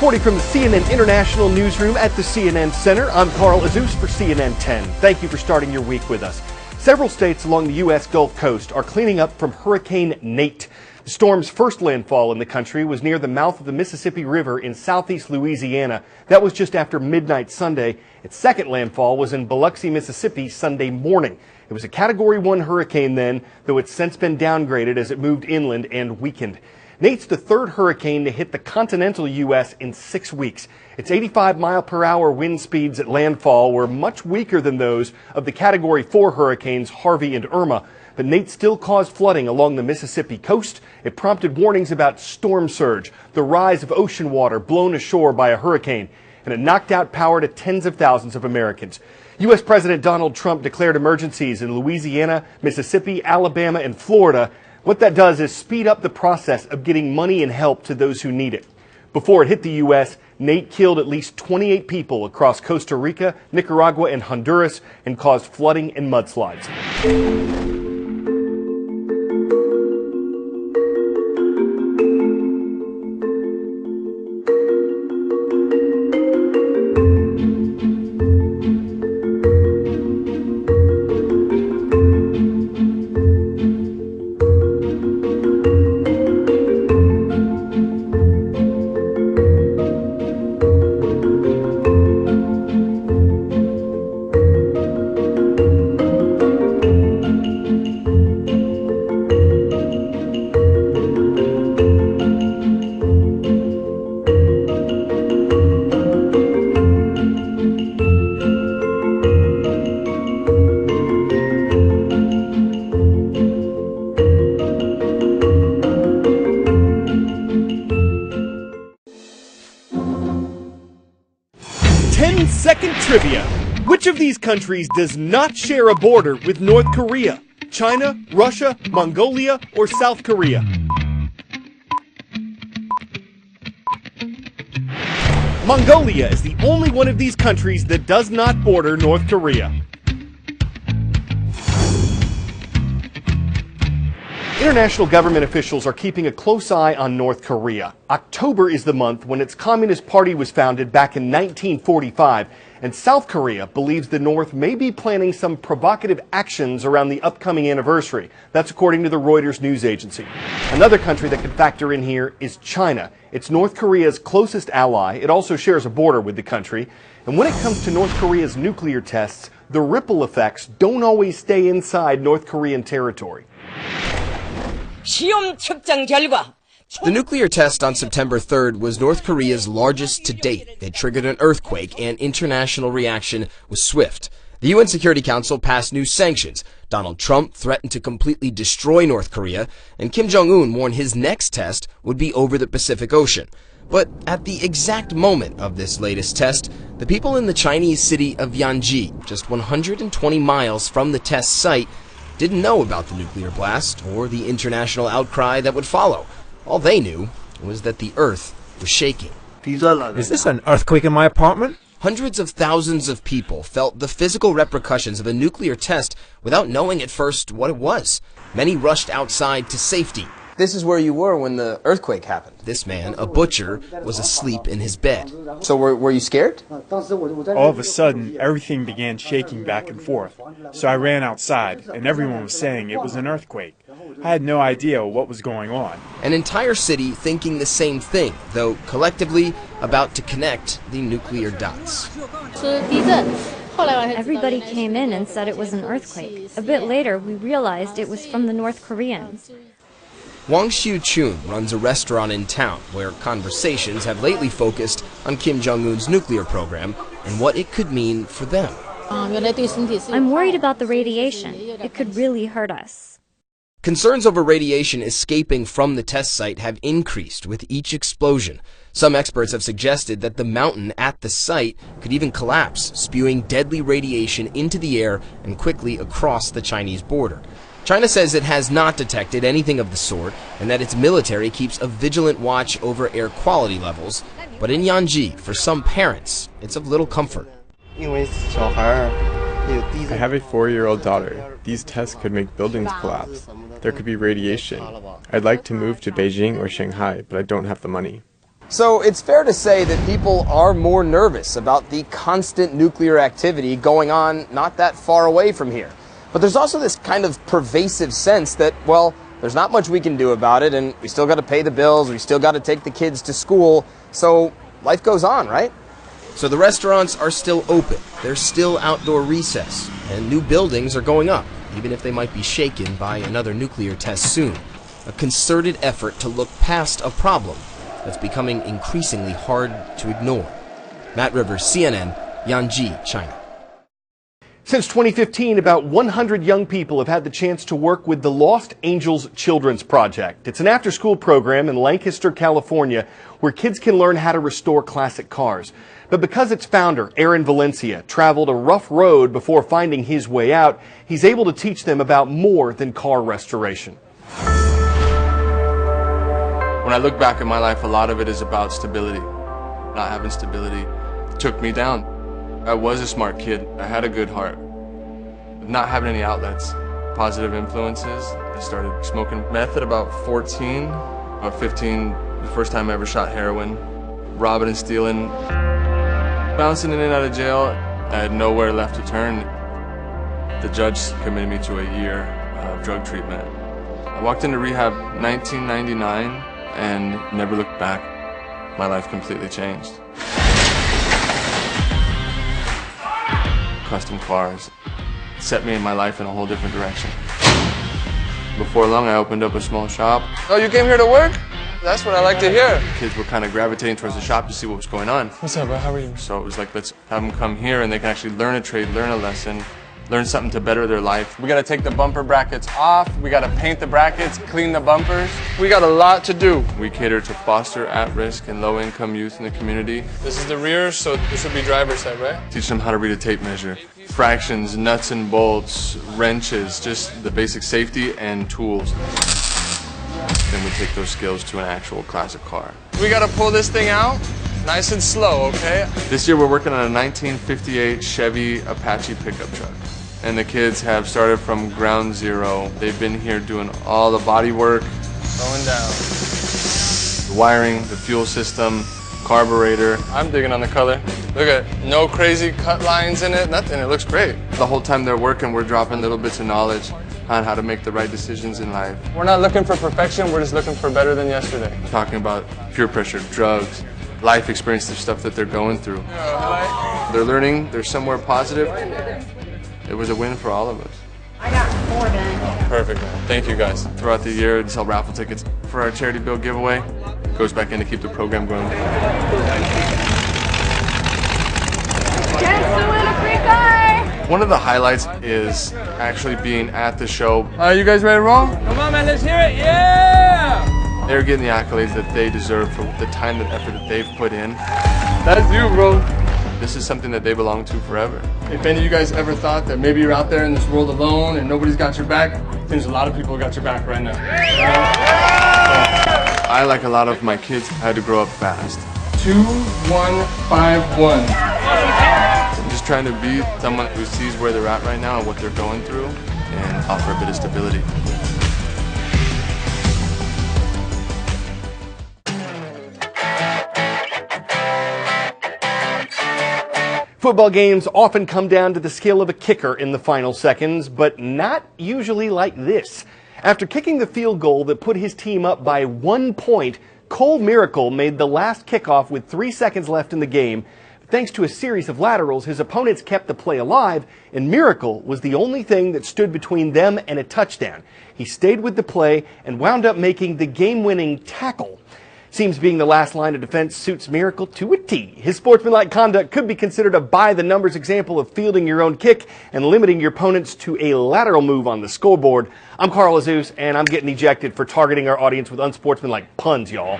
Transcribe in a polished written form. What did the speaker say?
Reporting from the CNN International Newsroom at the CNN Center, I'm Carl Azuz for CNN 10. Thank you for starting your week with us. Several states along the U.S. Gulf Coast are cleaning up from Hurricane Nate. The storm's first landfall in the country was near the mouth of the Mississippi River in southeast Louisiana. That was just after midnight Sunday. Its second landfall was in Biloxi, Mississippi, Sunday morning. It was a Category 1 hurricane then, though it's since been downgraded as it moved inland and weakened. Nate's the third hurricane to hit the continental U.S. in 6 weeks. Its 85-mile-per-hour wind speeds at landfall were much weaker than those of the Category 4 hurricanes Harvey and Irma. But Nate still caused flooding along the Mississippi coast. It prompted warnings about storm surge, the rise of ocean water blown ashore by a hurricane, and it knocked out power to tens of thousands of Americans. U.S. President Donald Trump declared emergencies in Louisiana, Mississippi, Alabama, and Florida. What that does is speed up the process of getting money and help to those who need it. Before it hit the U.S., Nate killed at least 28 people across Costa Rica, Nicaragua, and Honduras and caused flooding and mudslides. 10-second trivia. Which of these countries does not share a border with North Korea? China, Russia, Mongolia, or South Korea? Mongolia is the only one of these countries that does not border North Korea. International government officials are keeping a close eye on North Korea. October is the month when its Communist Party was founded back in 1945, and South Korea believes the North may be planning some provocative actions around the upcoming anniversary. That's according to the Reuters news agency. Another country that could factor in here is China. It's North Korea's closest ally. It also shares a border with the country. And when it comes to North Korea's nuclear tests, the ripple effects don't always stay inside North Korean territory. The nuclear test on September 3rd was North Korea's largest to date. It triggered an earthquake, and international reaction was swift. The UN Security Council passed new sanctions. Donald Trump threatened to completely destroy North Korea, and Kim Jong-un warned his next test would be over the Pacific Ocean. But at the exact moment of this latest test, the people in the Chinese city of Yanji, just 120 miles from the test site, didn't know about the nuclear blast or the international outcry that would follow. All they knew was that the earth was shaking. Is this an earthquake in my apartment? Hundreds of thousands of people felt the physical repercussions of a nuclear test without knowing at first what it was. Many rushed outside to safety. This is where you were when the earthquake happened. This man, a butcher, was asleep in his bed. So were you scared? All of a sudden, everything began shaking back and forth. So I ran outside, and everyone was saying it was an earthquake. I had no idea what was going on. An entire city thinking the same thing, though collectively about to connect the nuclear dots. Everybody came in and said it was an earthquake. A bit later, we realized it was from the North Koreans. Wang Xiu-chun runs a restaurant in town where conversations have lately focused on Kim Jong-un's nuclear program and what it could mean for them. I'm worried about the radiation. It could really hurt us. Concerns over radiation escaping from the test site have increased with each explosion. Some experts have suggested that the mountain at the site could even collapse, spewing deadly radiation into the air and quickly across the Chinese border. China says it has not detected anything of the sort and that its military keeps a vigilant watch over air quality levels. But in Yanji, for some parents, it's of little comfort. I have a 4-year-old daughter. These tests could make buildings collapse. There could be radiation. I'd like to move to Beijing or Shanghai, but I don't have the money. So it's fair to say that people are more nervous about the constant nuclear activity going on not that far away from here. But there's also this kind of pervasive sense that, well, there's not much we can do about it, and we still got to pay the bills, we still got to take the kids to school, so life goes on, right? So the restaurants are still open, there's still outdoor recess, and new buildings are going up, even if they might be shaken by another nuclear test soon. A concerted effort to look past a problem that's becoming increasingly hard to ignore. Matt Rivers, CNN, Yanji, China. Since 2015, about 100 young people have had the chance to work with the Lost Angels Children's Project. It's an after-school program in Lancaster, California, where kids can learn how to restore classic cars. But because its founder, Aaron Valencia, traveled a rough road before finding his way out, he's able to teach them about more than car restoration. When I look back at my life, a lot of it is about stability. Not having stability took me down. I was a smart kid. I had a good heart. Not having any outlets, positive influences. I started smoking meth at about 14. About 15, the first time I ever shot heroin. Robbing and stealing. Bouncing in and out of jail. I had nowhere left to turn. The judge committed me to a year of drug treatment. I walked into rehab 1999 and never looked back. My life completely changed. Custom cars set me in my life in a whole different direction. Before long, I opened up a small shop. Oh, you came here to work? That's what I like to hear. Kids were kind of gravitating towards the shop to see what was going on. What's up, bro? How are you? So it was like, let's have them come here and they can actually learn a trade, learn a lesson, learn something to better their life. We gotta take the bumper brackets off. We gotta paint the brackets, clean the bumpers. We got a lot to do. We cater to foster at-risk and low-income youth in the community. This is the rear, so this would be driver's side, right? Teach them how to read a tape measure. Fractions, nuts and bolts, wrenches, just the basic safety and tools. Then we take those skills to an actual classic car. We gotta pull this thing out nice and slow, okay? This year we're working on a 1958 Chevy Apache pickup truck. And the kids have started from ground zero. They've been here doing all the body work. Going down. The wiring, the fuel system, carburetor. I'm digging on the color. Look at it. No crazy cut lines in it, nothing. It looks great. The whole time they're working, we're dropping little bits of knowledge on how to make the right decisions in life. We're not looking for perfection, we're just looking for better than yesterday. Talking about peer pressure, drugs, life experience, the stuff that they're going through. They're learning, they're somewhere positive. It was a win for all of us. I got 4 done. Perfect, man. Thank you, guys. Throughout the year, we sell raffle tickets for our charity bill giveaway. It goes back in to keep the program going. Chance to win a free car! One of the highlights is actually being at the show. Are you guys ready to roll? Come on, man, let's hear it. Yeah! They're getting the accolades that they deserve for the time and effort that they've put in. That's you, bro. This is something that they belong to forever. If any of you guys ever thought that maybe you're out there in this world alone and nobody's got your back, there's a lot of people who got your back right now. I, like a lot of my kids, had to grow up fast. 2151. I'm just trying to be someone who sees where they're at right now and what they're going through and offer a bit of stability. Football games often come down to the skill of a kicker in the final seconds, but not usually like this. After kicking the field goal that put his team up by 1 point, Cole Miracle made the last kickoff with 3 seconds left in the game. Thanks to a series of laterals, his opponents kept the play alive, and Miracle was the only thing that stood between them and a touchdown. He stayed with the play and wound up making the game-winning tackle. Seems being the last line of defense suits Miracle to a T. His sportsmanlike conduct could be considered a by-the-numbers example of fielding your own kick and limiting your opponents to a lateral move on the scoreboard. I'm Carl Azuz, and I'm getting ejected for targeting our audience with unsportsmanlike puns, y'all.